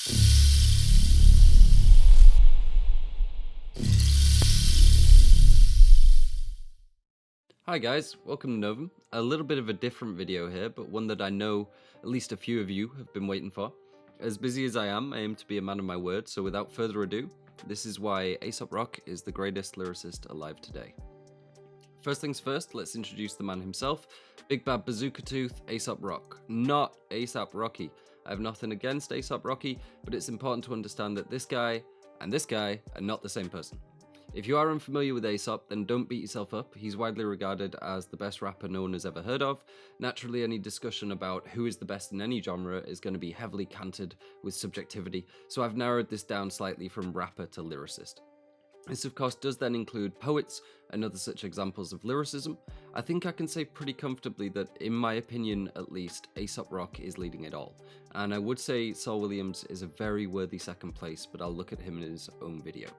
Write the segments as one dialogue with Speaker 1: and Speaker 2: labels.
Speaker 1: Hi guys, welcome to Novum. A little bit of a different video here, but one that I know at least a few of you have been waiting for. As busy as I aim to be a man of my word, so without further ado, this is why Aesop Rock is the greatest lyricist alive today. First things first, let's introduce the man himself, Big Bad Bazooka Tooth, Aesop Rock. Not Aesop Rocky. I have nothing against Aesop Rocky, but it's important to understand that this guy and this guy are not the same person. If you are unfamiliar with Aesop, then don't beat yourself up. He's widely regarded as the best rapper no one has ever heard of. Naturally, any discussion about who is the best in any genre is going to be heavily canted with subjectivity, so I've narrowed this down slightly from rapper to lyricist. This of course does then include poets and other such examples of lyricism. I think I can say pretty comfortably that, in my opinion at least, Aesop Rock is leading it all. And I would say Saul Williams is a very worthy second place, but I'll look at him in his own video.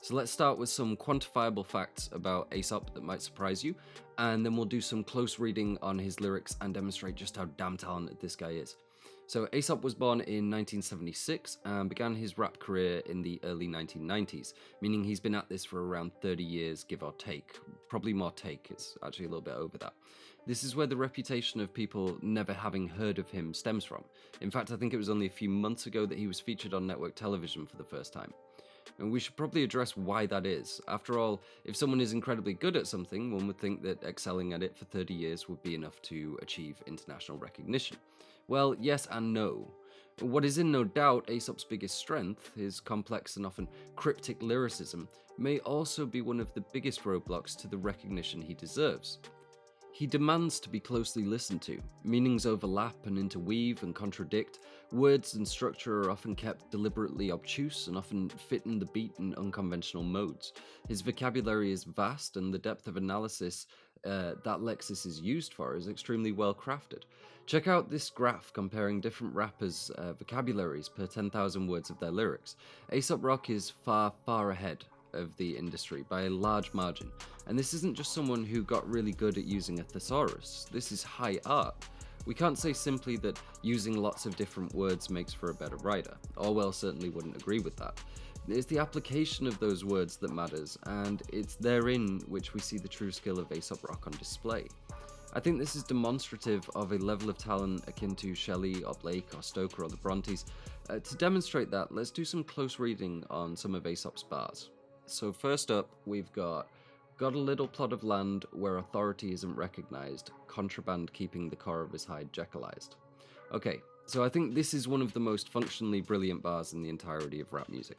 Speaker 1: So let's start with some quantifiable facts about Aesop that might surprise you, and then we'll do some close reading on his lyrics and demonstrate just how damn talented this guy is. So Aesop was born in 1976 and began his rap career in the early 1990s, meaning he's been at this for around 30 years, give or take. Probably more take, it's actually a little bit over that. This is where the reputation of people never having heard of him stems from. In fact, I think it was only a few months ago that he was featured on network television for the first time. And we should probably address why that is. After all, if someone is incredibly good at something, one would think that excelling at it for 30 years would be enough to achieve international recognition. Well, yes and no. What is in no doubt Aesop's biggest strength, his complex and often cryptic lyricism, may also be one of the biggest roadblocks to the recognition he deserves. He demands to be closely listened to. Meanings overlap and interweave and contradict. Words and structure are often kept deliberately obtuse and often fit in the beat in unconventional modes. His vocabulary is vast, and the depth of analysis that Lexis is used for is extremely well crafted. Check out this graph comparing different rappers' vocabularies per 10,000 words of their lyrics. Aesop Rock is far, far ahead of the industry by a large margin. And this isn't just someone who got really good at using a thesaurus. This is high art. We can't say simply that using lots of different words makes for a better writer. Orwell certainly wouldn't agree with that. It's the application of those words that matters, and it's therein which we see the true skill of Aesop Rock on display. I think this is demonstrative of a level of talent akin to Shelley or Blake or Stoker or the Brontes. To demonstrate that, let's do some close reading on some of Aesop's bars. So first up, we've got a little plot of land where authority isn't recognized, contraband keeping the core of his hide Jekyllized. Okay, so I think this is one of the most functionally brilliant bars in the entirety of rap music.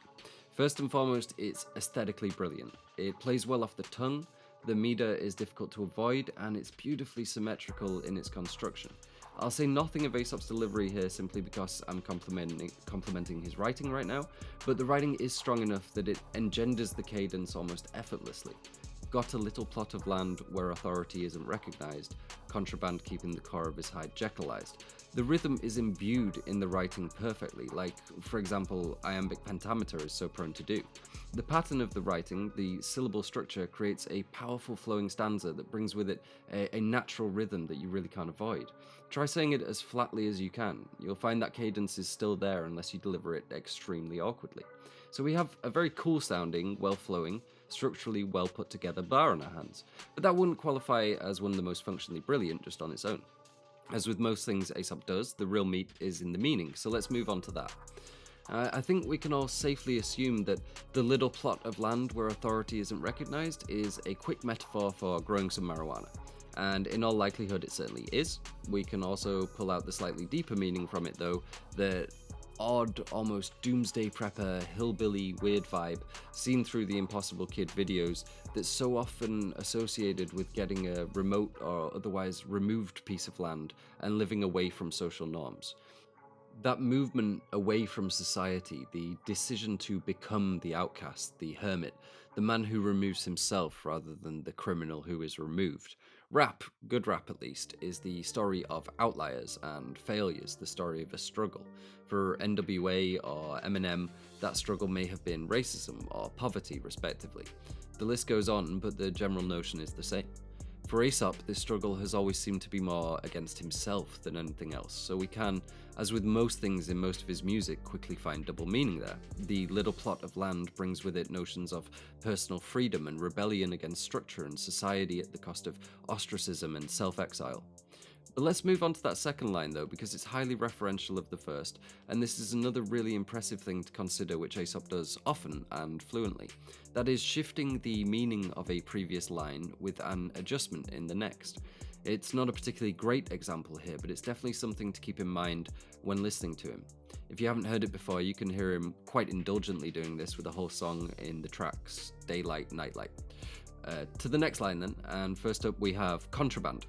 Speaker 1: First and foremost, it's aesthetically brilliant. It plays well off the tongue, the meter is difficult to avoid, and it's beautifully symmetrical in its construction. I'll say nothing of Aesop's delivery here simply because I'm complimenting his writing right now, but the writing is strong enough that it engenders the cadence almost effortlessly. Got a little plot of land where authority isn't recognized, contraband keeping the core of his hide Jekyllized. The rhythm is imbued in the writing perfectly, like, for example, iambic pentameter is so prone to do. The pattern of the writing, the syllable structure, creates a powerful flowing stanza that brings with it a natural rhythm that you really can't avoid. Try saying it as flatly as you can. You'll find that cadence is still there unless you deliver it extremely awkwardly. So we have a very cool sounding, well flowing, structurally well put together bar on our hands, but that wouldn't qualify as one of the most functionally brilliant just on its own. As with most things Aesop does, the real meat is in the meaning, so let's move on to that. I think we can all safely assume that the little plot of land where authority isn't recognized is a quick metaphor for growing some marijuana. And in all likelihood it certainly is. We can also pull out the slightly deeper meaning from it though, the odd, almost doomsday prepper, hillbilly weird vibe seen through the Impossible Kid videos that's so often associated with getting a remote or otherwise removed piece of land and living away from social norms. That movement away from society, the decision to become the outcast, the hermit, the man who removes himself rather than the criminal who is removed. Rap, good rap at least, is the story of outliers and failures, the story of a struggle. For NWA or Eminem, that struggle may have been racism or poverty, respectively. The list goes on, but the general notion is the same. For Aesop, this struggle has always seemed to be more against himself than anything else, so we can, as with most things in most of his music, quickly find double meaning there. The little plot of land brings with it notions of personal freedom and rebellion against structure and society at the cost of ostracism and self-exile. But let's move on to that second line though, because it's highly referential of the first, and this is another really impressive thing to consider which Aesop does often and fluently. That is shifting the meaning of a previous line with an adjustment in the next. It's not a particularly great example here, but it's definitely something to keep in mind when listening to him. If you haven't heard it before, you can hear him quite indulgently doing this with the whole song in the tracks Daylight, Nightlight. To the next line then, and first up we have Contraband.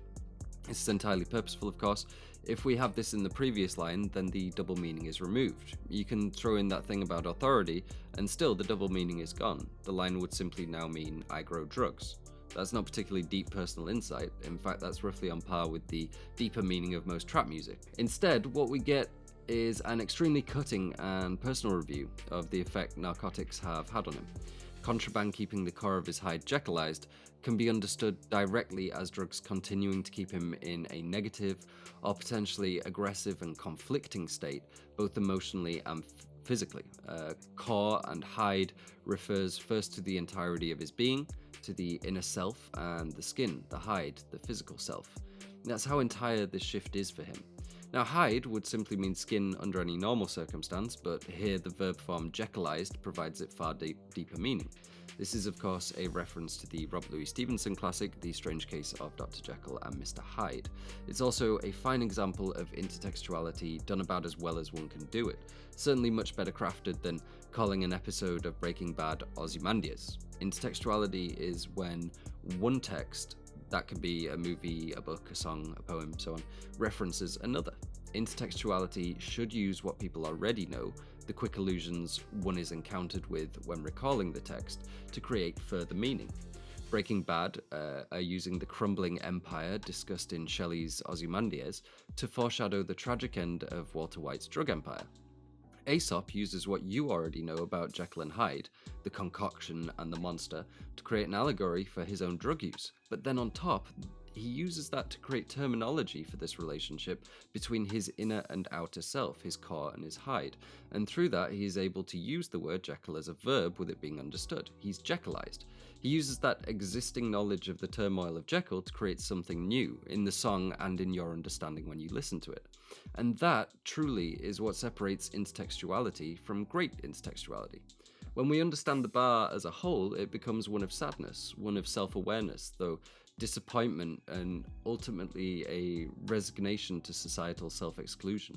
Speaker 1: This is entirely purposeful, of course. If we have this in the previous line, then the double meaning is removed. You can throw in that thing about authority, and still the double meaning is gone. The line would simply now mean, I grow drugs. That's not particularly deep personal insight. In fact, that's roughly on par with the deeper meaning of most trap music. Instead, what we get is an extremely cutting and personal review of the effect narcotics have had on him. Contraband keeping the core of his hide Jekyllized can be understood directly as drugs continuing to keep him in a negative or potentially aggressive and conflicting state, both emotionally and physically. Core and hide refers first to the entirety of his being, to the inner self, and the skin, the hide, the physical self. That's how entire this shift is for him. Now, hide would simply mean skin under any normal circumstance, but here the verb form Jekyllized provides it far deeper meaning. This is, of course, a reference to the Robert Louis Stevenson classic, The Strange Case of Dr. Jekyll and Mr. Hyde. It's also a fine example of intertextuality done about as well as one can do it, certainly much better crafted than calling an episode of Breaking Bad Ozymandias. Intertextuality is when one text, that could be a movie, a book, a song, a poem, so on, references another. Intertextuality should use what people already know, the quick allusions one is encountered with when recalling the text, to create further meaning. Breaking Bad are using the crumbling empire discussed in Shelley's Ozymandias to foreshadow the tragic end of Walter White's drug empire. Aesop uses what you already know about Jekyll and Hyde, the concoction and the monster, to create an allegory for his own drug use. But then on top, he uses that to create terminology for this relationship between his inner and outer self, his core and his hide. And through that, he is able to use the word Jekyll as a verb with it being understood. He's Jekyllized. He uses that existing knowledge of the turmoil of Jekyll to create something new in the song and in your understanding when you listen to it. And that truly is what separates intertextuality from great intertextuality. When we understand the bar as a whole, it becomes one of sadness, one of self-awareness, though disappointment and ultimately a resignation to societal self-exclusion.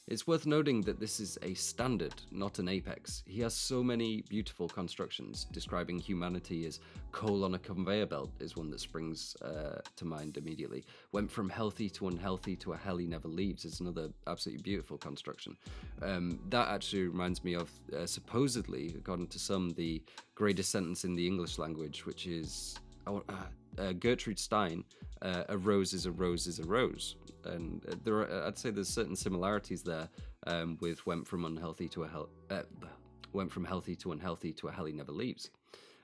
Speaker 1: It's worth noting that this is a standard, not an apex. He has so many beautiful constructions. Describing humanity as coal on a conveyor belt is one that springs to mind immediately. Went from healthy to unhealthy to a hell he never leaves is another absolutely beautiful construction. That actually reminds me of, supposedly, according to some, the greatest sentence in the English language, which is Gertrude Stein, a rose is a rose is a rose. And I'd say there's certain similarities there with went from healthy to unhealthy to a hell he never leaves.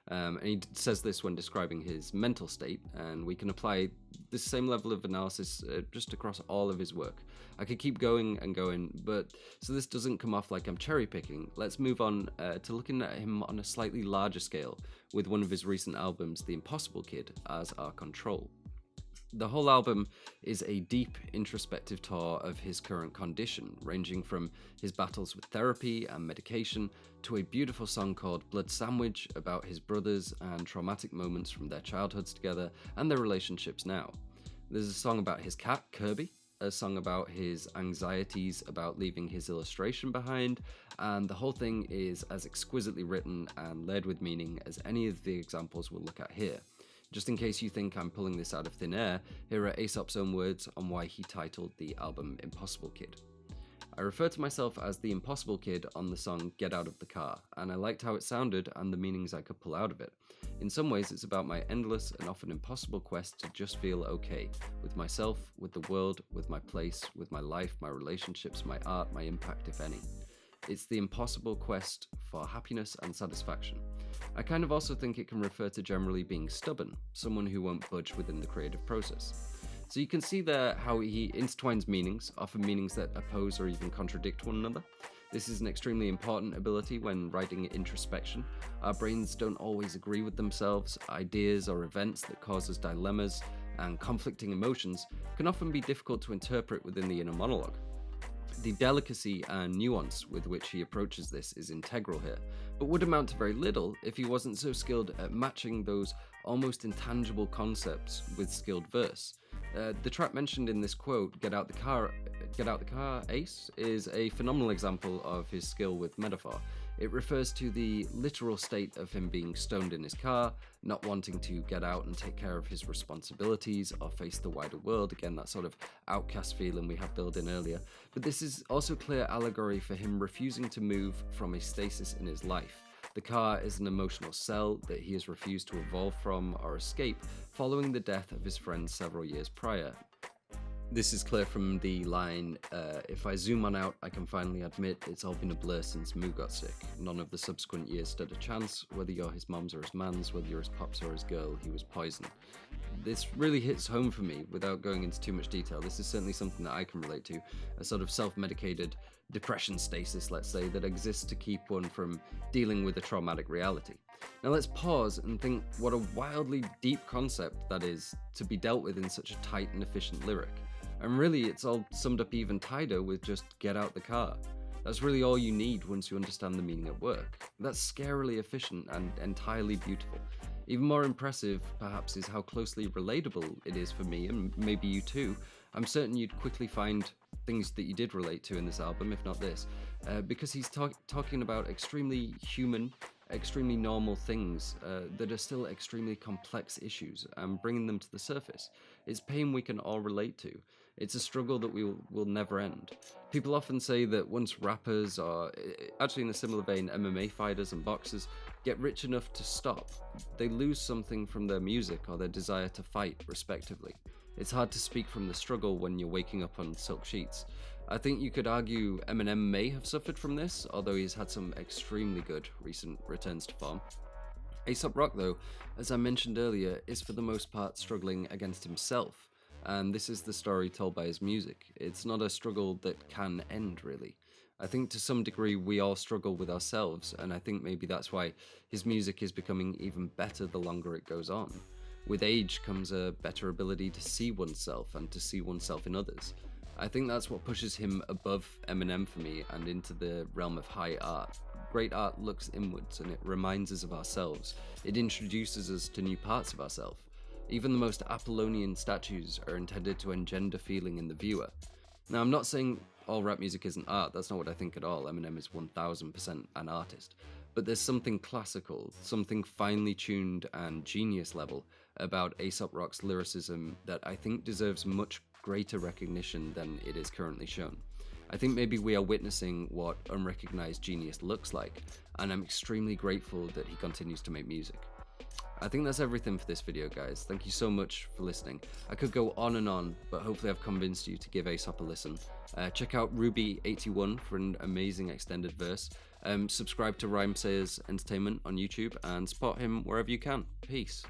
Speaker 1: And he says this when describing his mental state, and we can apply this same level of analysis just across all of his work. I could keep going and going, but so this doesn't come off like I'm cherry picking, let's move on to looking at him on a slightly larger scale with one of his recent albums, The Impossible Kid, as our control. The whole album is a deep, introspective tour of his current condition, ranging from his battles with therapy and medication to a beautiful song called Blood Sandwich about his brothers and traumatic moments from their childhoods together and their relationships now. There's a song about his cat, Kirby, a song about his anxieties about leaving his illustration behind, and the whole thing is as exquisitely written and layered with meaning as any of the examples we'll look at here. Just in case you think I'm pulling this out of thin air, here are Aesop's own words on why he titled the album Impossible Kid. I refer to myself as the Impossible Kid on the song Get Out of the Car, and I liked how it sounded and the meanings I could pull out of it. In some ways, it's about my endless and often impossible quest to just feel okay, with myself, with the world, with my place, with my life, my relationships, my art, my impact, if any. It's the impossible quest for happiness and satisfaction. I kind of also think it can refer to generally being stubborn, someone who won't budge within the creative process. So you can see there how he intertwines meanings, often meanings that oppose or even contradict one another. This is an extremely important ability when writing introspection. Our brains don't always agree with themselves. Ideas or events that cause us dilemmas and conflicting emotions can often be difficult to interpret within the inner monologue. The delicacy and nuance with which he approaches this is integral here, but would amount to very little if he wasn't so skilled at matching those almost intangible concepts with skilled verse. The track mentioned in this quote, Get Out the Car, Ace, is a phenomenal example of his skill with metaphor. It refers to the literal state of him being stoned in his car, not wanting to get out and take care of his responsibilities or face the wider world. Again, that sort of outcast feeling we have built in earlier. But this is also clear allegory for him refusing to move from a stasis in his life. The car is an emotional cell that he has refused to evolve from or escape following the death of his friend several years prior. This is clear from the line, if I zoom on out, I can finally admit it's all been a blur since Moo got sick. None of the subsequent years stood a chance, whether you're his mom's or his man's, whether you're his pops or his girl, he was poison. This really hits home for me without going into too much detail. This is certainly something that I can relate to, a sort of self-medicated depression stasis, let's say, that exists to keep one from dealing with a traumatic reality. Now let's pause and think what a wildly deep concept that is to be dealt with in such a tight and efficient lyric. And really, it's all summed up even tighter with just get out the car. That's really all you need once you understand the meaning at work. That's scarily efficient and entirely beautiful. Even more impressive, perhaps, is how closely relatable it is for me, and maybe you too. I'm certain you'd quickly find things that you did relate to in this album, if not this, because he's talking about extremely human, extremely normal things that are still extremely complex issues and bringing them to the surface. It's pain we can all relate to. It's a struggle that will never end. People often say that once rappers, or actually in a similar vein, MMA fighters and boxers, get rich enough to stop, they lose something from their music or their desire to fight, respectively. It's hard to speak from the struggle when you're waking up on silk sheets. I think you could argue Eminem may have suffered from this, although he's had some extremely good recent returns to form. Aesop Rock, though, as I mentioned earlier, is for the most part struggling against himself, and this is the story told by his music. It's not a struggle that can end, really. I think to some degree we all struggle with ourselves, and I think maybe that's why his music is becoming even better the longer it goes on. With age comes a better ability to see oneself and to see oneself in others. I think that's what pushes him above Eminem for me and into the realm of high art. Great art looks inwards and it reminds us of ourselves. It introduces us to new parts of ourselves. Even the most Apollonian statues are intended to engender feeling in the viewer. Now, I'm not saying all rap music isn't art, that's not what I think at all. Eminem is 1000% an artist. But there's something classical, something finely tuned and genius level about Aesop Rock's lyricism that I think deserves much greater recognition than it is currently shown. I think maybe we are witnessing what unrecognized genius looks like, and I'm extremely grateful that he continues to make music. I think that's everything for this video, guys. Thank you so much for listening. I could go on and on, but hopefully I've convinced you to give Aesop a listen. Check out Ruby81 for an amazing extended verse. Subscribe to Rhymesayers Entertainment on YouTube and support him wherever you can. Peace.